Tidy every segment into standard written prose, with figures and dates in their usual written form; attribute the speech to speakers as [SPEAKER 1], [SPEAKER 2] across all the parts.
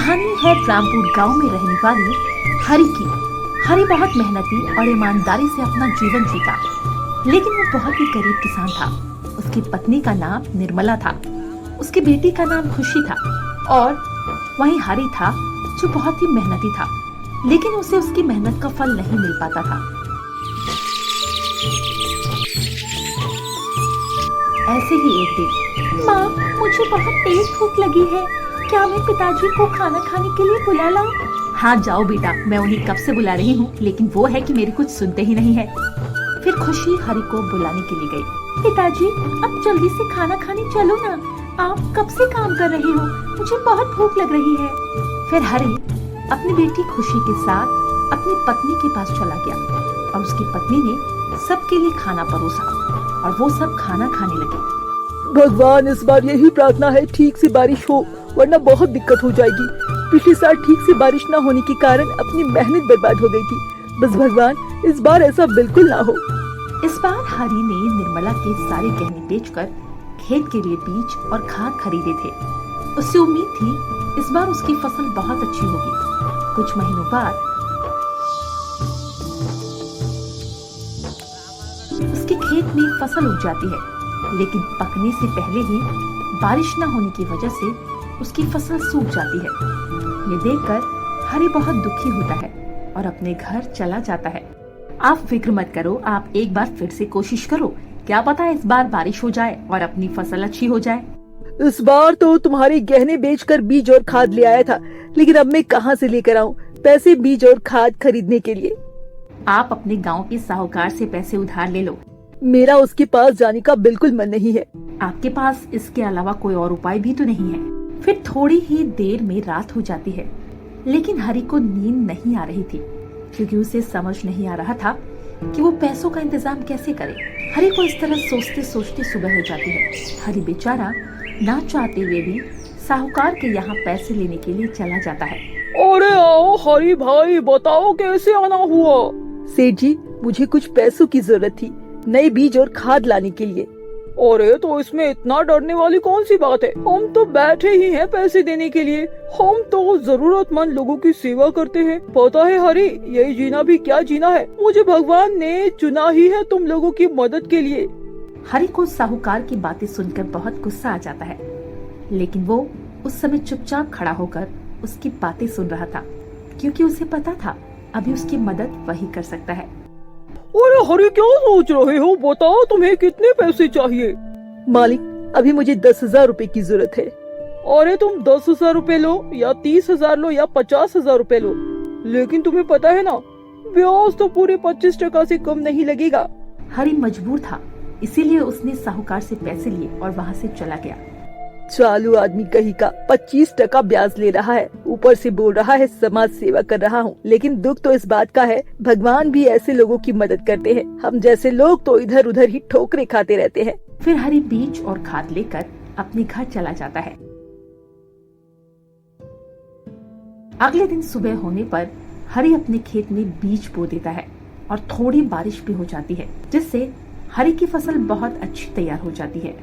[SPEAKER 1] कहानी है रामपुर गांव में रहने वाली हरि की। हरि बहुत मेहनती और ईमानदारी से अपना जीवन जीता, लेकिन वो बहुत ही गरीब किसान था। उसकी पत्नी का नाम निर्मला था, उसकी बेटी का नाम खुशी था और वहीं हरि था जो बहुत ही मेहनती था, लेकिन उसे उसकी मेहनत का फल नहीं मिल पाता था। ऐसे ही एक दिन, माँ मुझे बहुत तेज भूख लगी है, क्या मैं पिताजी को खाना खाने के लिए बुला लाऊं? हाँ जाओ बेटा, मैं उन्हें कब से बुला रही हूँ, लेकिन वो है कि मेरी कुछ सुनते ही नहीं है। फिर खुशी हरि को बुलाने के लिए गई। पिताजी अब जल्दी से खाना खाने चलो ना, आप कब से काम कर रहे हो, मुझे बहुत भूख लग रही है। फिर हरि अपनी बेटी खुशी के साथ अपनी पत्नी के पास चला गया और उसकी पत्नी ने सबके लिए खाना परोसा और वो सब खाना खाने लगे।
[SPEAKER 2] भगवान इस बार यही प्रार्थना है ठीक से बारिश हो, वरना बहुत दिक्कत हो जाएगी। पिछले साल ठीक से बारिश न होने के कारण अपनी मेहनत बर्बाद हो गई थी। बस भगवान इस बार ऐसा बिल्कुल ना हो।
[SPEAKER 1] इस बार हरि ने निर्मला के सारे गहने बेचकर खेत के लिए बीज और खाद खरीदे थे। उससे उम्मीद थी इस बार उसकी फसल बहुत अच्छी होगी। कुछ महीनों बाद उसके खेत में फसल उग जाती है, लेकिन पकने से पहले ही बारिश न होने की वजह से उसकी फसल सूख जाती है। ये देखकर हरि बहुत दुखी होता है और अपने घर चला जाता है। आप फिक्र मत करो, आप एक बार फिर से कोशिश करो, क्या पता इस बार बारिश हो जाए और अपनी फसल अच्छी हो जाए।
[SPEAKER 2] इस बार तो तुम्हारे गहने बेचकर बीज और खाद ले आया था, लेकिन अब मैं कहाँ से लेकर आऊँ पैसे बीज और खाद खरीदने के लिए?
[SPEAKER 1] आप अपने गांव के साहूकार से पैसे उधार ले लो।
[SPEAKER 2] मेरा उसके पास जाने का बिल्कुल मन नहीं है।
[SPEAKER 1] आपके पास इसके अलावा कोई और उपाय भी तो नहीं है। फिर थोड़ी ही देर में रात हो जाती है, लेकिन हरि को नींद नहीं आ रही थी, क्योंकि उसे समझ नहीं आ रहा था कि वो पैसों का इंतजाम कैसे करे। हरि को इस तरह सोचते सोचते सुबह हो जाती है। हरि बेचारा ना चाहते हुए भी साहूकार के यहाँ पैसे लेने के लिए चला जाता है।
[SPEAKER 2] अरे आओ हरि भाई, बताओ कैसे आना हुआ? सेठ जी, मुझे कुछ पैसों की जरूरत थी नए बीज और खाद लाने के लिए। अरे तो इसमें इतना डरने वाली कौन सी बात है, हम तो बैठे ही हैं पैसे देने के लिए। हम तो जरूरतमंद लोगों की सेवा करते हैं। पता है हरि, यही जीना भी क्या जीना है, मुझे भगवान ने चुना ही है तुम लोगों की मदद के लिए।
[SPEAKER 1] हरि को साहूकार की बातें सुनकर बहुत गुस्सा आ जाता है, लेकिन वो उस समय चुपचाप खड़ा होकर उसकी बातें सुन रहा था, क्योंकि उसे पता था अभी उसकी मदद वही कर सकता है।
[SPEAKER 2] अरे हरि, क्या सोच रहे हो, बताओ तुम्हें कितने पैसे चाहिए? मालिक, अभी मुझे 10,000 रूपए की जरूरत है। अरे तुम 10,000 रूपए लो या 30,000 लो या 50,000 रूपए लो, लेकिन तुम्हें पता है ना, ब्याज तो पूरे 25% से कम नहीं लगेगा।
[SPEAKER 1] हरि मजबूर था, इसीलिए उसने साहूकार से पैसे लिए और वहाँ से चला गया।
[SPEAKER 2] चालू आदमी कहीं का 25% ब्याज ले रहा है, ऊपर से बोल रहा है समाज सेवा कर रहा हूँ। लेकिन दुख तो इस बात का है, भगवान भी ऐसे लोगों की मदद करते हैं। हम जैसे लोग तो इधर उधर ही ठोकरे खाते रहते हैं।
[SPEAKER 1] फिर हरि बीज और खाद लेकर अपने घर चला जाता है। अगले दिन सुबह होने पर हरि अपने खेत में बीज बो देता है और थोड़ी बारिश भी हो जाती है, जिससे हरि की फसल बहुत अच्छी तैयार हो जाती है।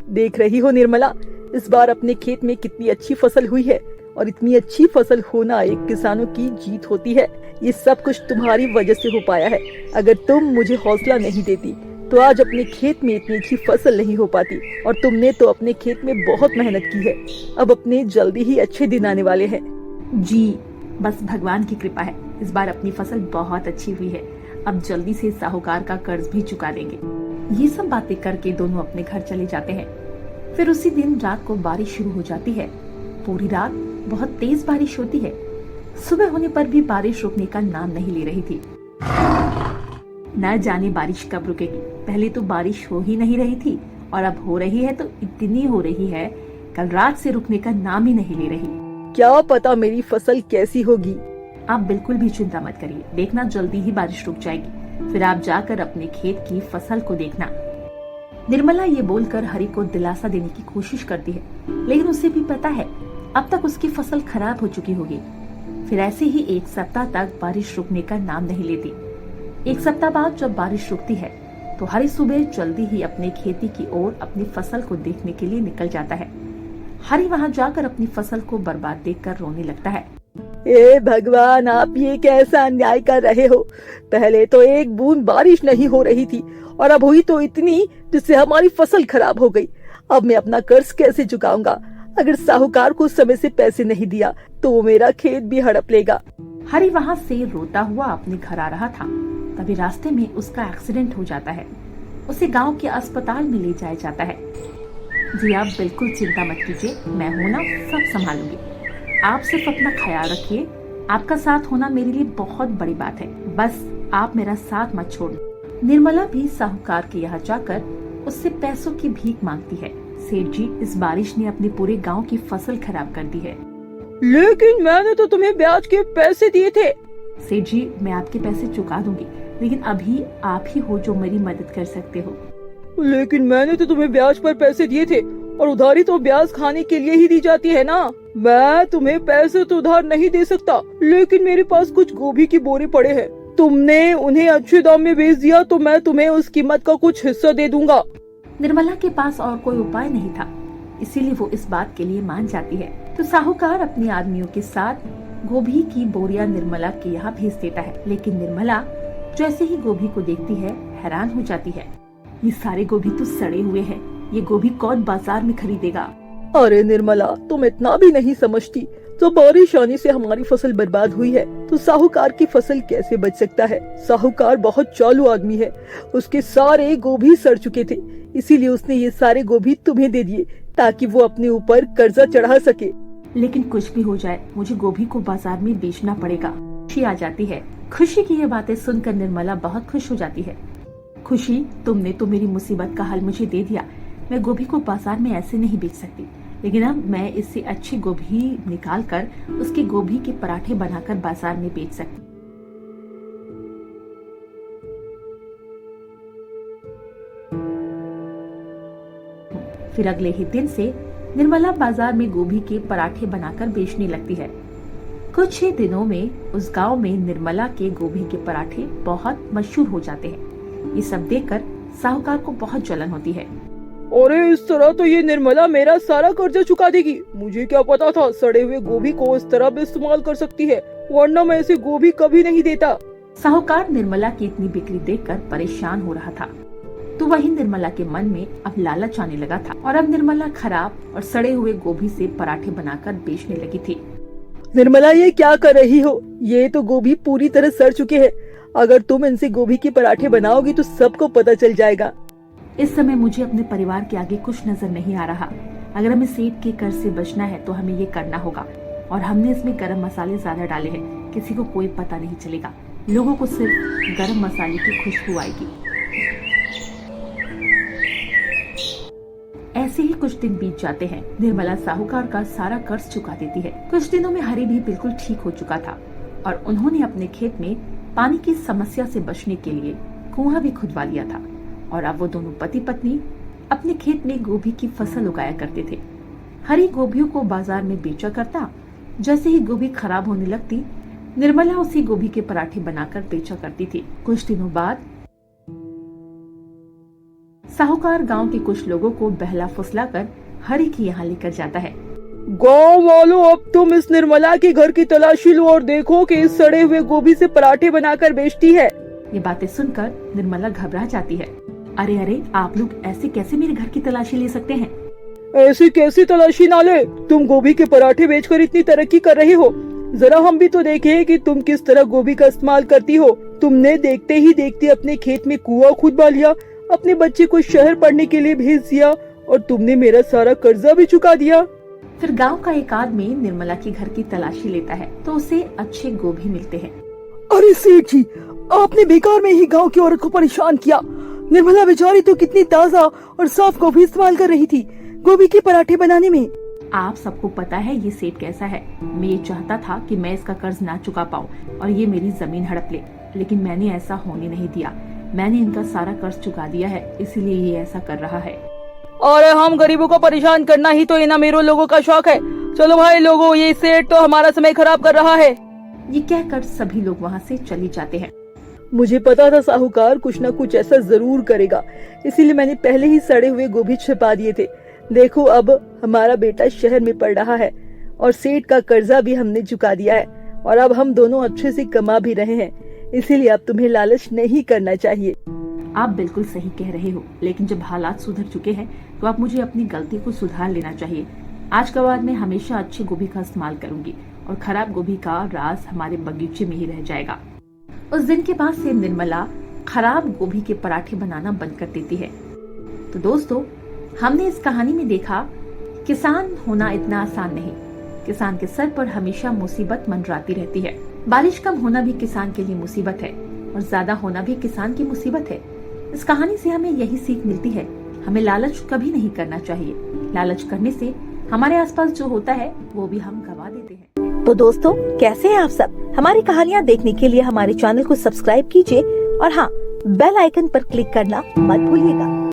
[SPEAKER 2] देख रही हो निर्मला, इस बार अपने खेत में कितनी अच्छी फसल हुई है, और इतनी अच्छी फसल होना एक किसानों की जीत होती है। ये सब कुछ तुम्हारी वजह से हो पाया है। अगर तुम मुझे हौसला नहीं देती तो आज अपने खेत में इतनी अच्छी फसल नहीं हो पाती, और तुमने तो अपने खेत में बहुत मेहनत की है। अब अपने जल्दी ही अच्छे दिन आने वाले हैं।
[SPEAKER 1] जी, बस भगवान की कृपा है, इस बार अपनी फसल बहुत अच्छी हुई है। अब जल्दी से साहूकार का कर्ज भी चुका देंगे। ये सब बातें करके दोनों अपने घर चले जाते हैं। फिर उसी दिन रात को बारिश शुरू हो जाती है। पूरी रात बहुत तेज बारिश होती है। सुबह होने पर भी बारिश रुकने का नाम नहीं ले रही थी। न जाने बारिश कब रुकेगी। पहले तो बारिश हो ही नहीं रही थी, और अब हो रही है तो इतनी हो रही है, कल रात से रुकने का नाम ही नहीं ले रही।
[SPEAKER 2] क्या पता मेरी फसल कैसी होगी।
[SPEAKER 1] आप बिल्कुल भी चिंता मत करिए, देखना जल्दी ही बारिश रुक जाएगी। फिर आप जाकर अपने खेत की फसल को देखना। निर्मला ये बोलकर हरि को दिलासा देने की कोशिश करती है, लेकिन उसे भी पता है अब तक उसकी फसल खराब हो चुकी होगी। फिर ऐसे ही एक सप्ताह तक बारिश रुकने का नाम नहीं लेती। एक सप्ताह बाद जब बारिश रुकती है तो हरि सुबह जल्दी ही अपने खेती की ओर अपनी फसल को देखने के लिए निकल जाता है। हरी वहाँ जाकर अपनी फसल को बर्बाद देखकर रोने लगता है।
[SPEAKER 2] हे भगवान, आप ये कैसा अन्याय कर रहे हो। पहले तो एक बूंद बारिश नहीं हो रही थी और अब हुई तो इतनी जिससे हमारी फसल खराब हो गई। अब मैं अपना कर्ज कैसे चुकाऊंगा? अगर साहूकार को समय से पैसे नहीं दिया तो वो मेरा खेत भी हड़प लेगा।
[SPEAKER 1] हरी वहाँ से रोता हुआ अपने घर आ रहा था, तभी रास्ते में उसका एक्सीडेंट हो जाता है। उसे गांव के अस्पताल में ले जाया जाता है। जी आप बिल्कुल चिंता मत कीजिए, मैं हूं ना, सब संभालूंगी। आप सिर्फ अपना ख्याल रखिए। आपका साथ होना मेरे लिए बहुत बड़ी बात है, बस आप मेरा साथ मत छोड़िए। निर्मला भी साहूकार के यहाँ जाकर उससे पैसों की भीख मांगती है। सेठ जी, इस बारिश ने अपने पूरे गांव की फसल खराब कर दी है।
[SPEAKER 2] लेकिन मैंने तो तुम्हें ब्याज के पैसे दिए थे।
[SPEAKER 1] सेठ जी, मैं आपके पैसे चुका दूंगी, लेकिन अभी आप ही हो जो मेरी मदद कर सकते हो।
[SPEAKER 2] लेकिन मैंने तो तुम्हें ब्याज पर पैसे दिए थे और उधारी तो ब्याज खाने के लिए ही दी जाती है ना। मैं तुम्हें पैसे तो उधार नहीं दे सकता, लेकिन मेरे पास कुछ गोभी की बोरे पड़े हैं। तुमने उन्हें अच्छे दाम में बेच दिया तो मैं तुम्हें उस कीमत का कुछ हिस्सा दे दूंगा।
[SPEAKER 1] निर्मला के पास और कोई उपाय नहीं था, इसीलिए वो इस बात के लिए मान जाती है। तो साहूकार अपने आदमियों के साथ गोभी की बोरियां निर्मला के यहाँ भेज देता है। लेकिन निर्मला जैसे ही गोभी को देखती है हैरान हो जाती है। ये सारे गोभी तो सड़े हुए हैं, ये गोभी कौन बाजार में खरीदेगा?
[SPEAKER 2] अरे निर्मला, तुम इतना भी नहीं समझती। तो बारिश आने से हमारी फसल बर्बाद हुई है तो साहूकार की फसल कैसे बच सकता है? साहूकार बहुत चालू आदमी है, उसके सारे गोभी सड़ चुके थे, इसीलिए उसने ये सारे गोभी तुम्हें दे दिए ताकि वो अपने ऊपर कर्जा चढ़ा सके।
[SPEAKER 1] लेकिन कुछ भी हो जाए, मुझे गोभी को बाजार में बेचना पड़ेगा। खुशी आ जाती है। खुशी की ये बातें सुनकर निर्मला बहुत खुश हो जाती है। खुशी, तुमने तो मेरी मुसीबत का हल मुझे दे दिया। मैं गोभी को बाजार में ऐसे नहीं बेच सकती, लेकिन अब मैं इससे अच्छी गोभी निकाल कर उसके गोभी के पराठे बनाकर बाजार में बेच सकती। फिर अगले ही दिन से निर्मला बाजार में गोभी के पराठे बनाकर बेचने लगती है। कुछ ही दिनों में उस गांव में निर्मला के गोभी के पराठे बहुत मशहूर हो जाते हैं। ये सब देखकर साहूकार को बहुत जलन होती है।
[SPEAKER 2] अरे इस तरह तो ये निर्मला मेरा सारा कर्जा चुका देगी। मुझे क्या पता था सड़े हुए गोभी को इस तरह भी इस्तेमाल कर सकती है, वरना मैं ऐसे गोभी कभी नहीं देता।
[SPEAKER 1] साहूकार निर्मला की इतनी बिक्री देखकर परेशान हो रहा था, तो वही निर्मला के मन में अब लालच आने लगा था और अब निर्मला खराब और सड़े हुए गोभी से पराठे बनाकर बेचने लगी थी।
[SPEAKER 2] निर्मला, ये क्या कर रही हो? ये तो गोभी पूरी तरह सड़ चुके हैं। अगर तुम इनसे गोभी के पराठे बनाओगी तो सबको पता चल जाएगा।
[SPEAKER 1] इस समय मुझे अपने परिवार के आगे कुछ नजर नहीं आ रहा। अगर हमें सेठ के कर्ज से बचना है तो हमें ये करना होगा। और हमने इसमें गरम मसाले ज्यादा डाले हैं, किसी को कोई पता नहीं चलेगा। लोगों को सिर्फ गरम मसाले की खुशबू आएगी। ऐसे ही कुछ दिन बीत जाते हैं। निर्मला साहूकार का सारा कर्ज चुका देती है। कुछ दिनों में हरी भी बिल्कुल ठीक हो चुका था और उन्होंने अपने खेत में पानी की समस्या से बचने के लिए कुआं भी खुदवा लिया था। और अब वो दोनों पति पत्नी अपने खेत में गोभी की फसल उगाया करते थे। हरी गोभियों को बाजार में बेचा करता। जैसे ही गोभी खराब होने लगती, निर्मला उसी गोभी के पराठे बनाकर बेचा करती थी। कुछ दिनों बाद साहूकार गांव के कुछ लोगों को बहला फुसलाकर हरी के यहाँ लेकर जाता है।
[SPEAKER 2] गांव वालों, अब तुम इस निर्मला के घर की तलाशी लो और देखो कि इस सड़े हुए गोभी से पराठे बनाकर बेचती है।
[SPEAKER 1] ये बातें सुनकर निर्मला घबरा जाती है। अरे अरे, आप लोग ऐसे कैसे मेरे घर की तलाशी ले सकते हैं?
[SPEAKER 2] ऐसी कैसी तलाशी ना ले? तुम गोभी के पराठे बेचकर इतनी तरक्की कर रही हो, जरा हम भी तो देखें कि तुम किस तरह गोभी का इस्तेमाल करती हो। तुमने देखते ही देखते अपने खेत में कुआं खुदवा लिया, अपने बच्चे को शहर पढ़ने के लिए भेज दिया और तुमने मेरा सारा कर्जा भी चुका दिया।
[SPEAKER 1] फिर गांव का एक आदमी निर्मला के घर की तलाशी लेता है तो उसे अच्छे गोभी मिलते हैं।
[SPEAKER 2] अरे सेठ जी, आपने बेकार में ही गांव की औरत को परेशान किया। निर्मला बेचारी तो कितनी ताज़ा और साफ गोभी इस्तेमाल कर रही थी गोभी के पराठे बनाने में।
[SPEAKER 1] आप सबको पता है ये सेठ कैसा है। मैं ये चाहता था कि मैं इसका कर्ज ना चुका पाऊँ और ये मेरी जमीन हड़प ले, लेकिन मैंने ऐसा होने नहीं दिया। मैंने इनका सारा कर्ज चुका दिया है, इसीलिए ये ऐसा कर रहा है।
[SPEAKER 2] और हम गरीबों को परेशान करना ही तो इन अमीरों लोगों का शौक है। चलो भाई लोगों, ये सेठ तो हमारा समय खराब कर रहा है।
[SPEAKER 1] ये कहकर सभी लोग वहाँ से चले जाते हैं।
[SPEAKER 2] मुझे पता था साहूकार कुछ न कुछ ऐसा जरूर करेगा, इसीलिए मैंने पहले ही सड़े हुए गोभी छिपा दिए थे देखो अब हमारा बेटा शहर में पढ़ रहा है और सेठ का कर्जा भी हमने चुका दिया है और अब हम दोनों अच्छे से कमा भी रहे हैं, इसीलिए अब तुम्हें लालच नहीं करना चाहिए।
[SPEAKER 1] आप बिल्कुल सही कह रहे हो, लेकिन जब हालात सुधर चुके हैं तो आप मुझे अपनी गलती को सुधार लेना चाहिए। आज के बाद मैं हमेशा अच्छी गोभी का इस्तेमाल करूंगी और खराब गोभी का राज हमारे बगीचे में ही रह जाएगा। उस दिन के बाद से निर्मला खराब गोभी के पराठे बनाना बंद कर देती है। तो दोस्तों, हमने इस कहानी में देखा किसान होना इतना आसान नहीं। किसान के सर पर हमेशा मुसीबत मंडराती रहती है। बारिश कम होना भी किसान के लिए मुसीबत है और ज्यादा होना भी किसान की मुसीबत है। इस कहानी से हमें यही सीख मिलती है, हमें लालच कभी नहीं करना चाहिए। लालच करने से हमारे आसपास जो होता है वो भी हम गवा देते हैं।
[SPEAKER 3] तो दोस्तों, कैसे हैं आप सब? हमारी कहानियाँ देखने के लिए हमारे चैनल को सब्सक्राइब कीजिए और हाँ, बेल आइकन पर क्लिक करना मत भूलिएगा।